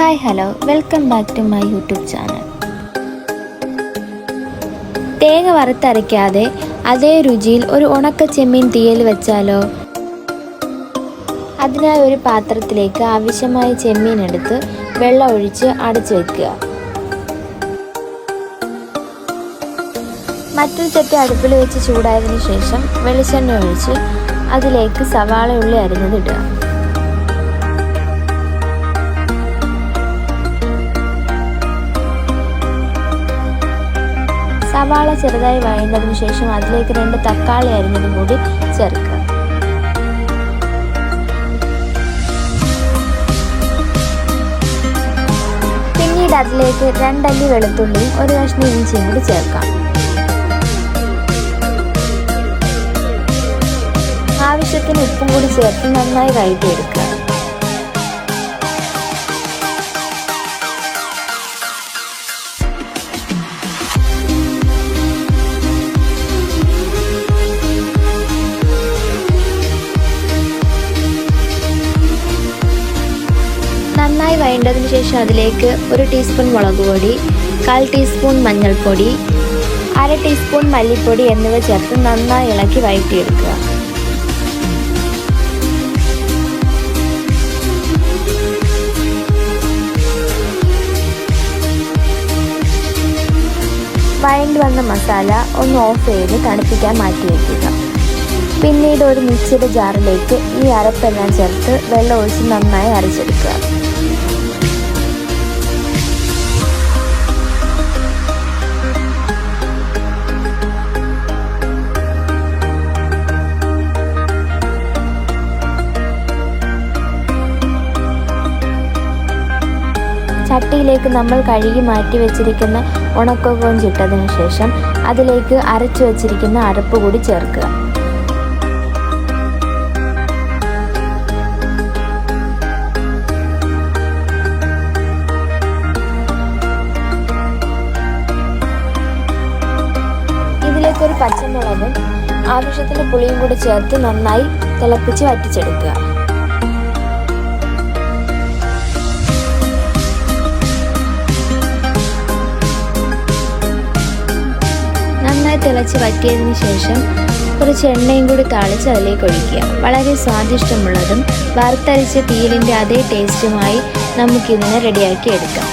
Hi hello welcome back to my YouTube channel. തേങ്ങ വറുത്തരയ്ക്കാതെ അതേ രുചിയിൽ ഒരു ഉണക്ക ചെമ്മീൻ തീയൽ വെച്ചാലോ? അതിനായി ഒരു പാത്രത്തിലേക്ക് ആവശ്യമായ ചെമ്മീൻ എടുത്ത് വെള്ളം ഒഴിച്ച് അടച്ചു വയ്ക്കുക. മറ്റൊരു ചട്ടി അടുപ്പിൽ വെച്ച് ചൂടായതിനു ശേഷം വെളിച്ചെണ്ണ ഒഴിച്ച് അതിലേക്ക് സവാള ഉള്ളി അരിഞ്ഞതിടുക. സവാള ചെറുതായി വഴണ്ടതിനു ശേഷം അതിലേക്ക് 2 തക്കാളി അരിഞ്ഞതും കൂടി ചേർക്കുക. പിന്നീട് അതിലേക്ക് 2 അല്ലി വെളുത്തുള്ളിയും 1 കഷ്ണം ഇഞ്ചിയും കൂടി ചേർക്കാം. ആവശ്യത്തിന് ഉപ്പും കൂടി ചേർത്ത് നന്നായി വഴറ്റിയെടുക്കുക. നന്നായി വഴണ്ടതിന് ശേഷം അതിലേക്ക് 1 ടീസ്പൂൺ മുളക് പൊടി, 1/4 ടീസ്പൂൺ മഞ്ഞൾപ്പൊടി, 1/2 ടീസ്പൂൺ മല്ലിപ്പൊടി എന്നിവ ചേർത്ത് നന്നായി ഇളക്കി വഴറ്റിയെടുക്കുക. വഴണ്ടി വന്ന മസാല ഒന്ന് ഓഫ് ചെയ്ത് തണുപ്പിക്കാൻ മാറ്റി വയ്ക്കുക. പിന്നീട് ഒരു മിക്സിയുടെ ജാറിലേക്ക് ഈ അരപ്പെല്ലാം ചേർത്ത് വെള്ളം ഒഴിച്ച് നന്നായി അരച്ചെടുക്കുക. ചട്ടിയിലേക്ക് നമ്മൾ കഴുകി മാറ്റി വെച്ചിരിക്കുന്ന ഉണക്കക്കൊഞ്ച് ഇട്ടതിന് ശേഷം അതിലേക്ക് അരച്ചു വെച്ചിരിക്കുന്ന അരപ്പ് കൂടി ചേർക്കുക. ഇതിലേക്ക് ഒരു പച്ചമുളകും ആവശ്യത്തിന് പുളിയും കൂടി ചേർത്ത് നന്നായി തിളപ്പിച്ച് വറ്റിച്ചെടുക്കുക. നന്നായി തിളച്ച് വറ്റിയതിന് ശേഷം കുറച്ച് എണ്ണയും കൂടി താളിച്ച് അതിലേക്ക് ഒഴിക്കുക. വളരെ സ്വാദിഷ്ടമുള്ളതും വറുത്തരച്ച തീയലിൻ്റെ അതേ ടേസ്റ്റുമായി നമുക്കിതിനെ റെഡിയാക്കി എടുക്കാം.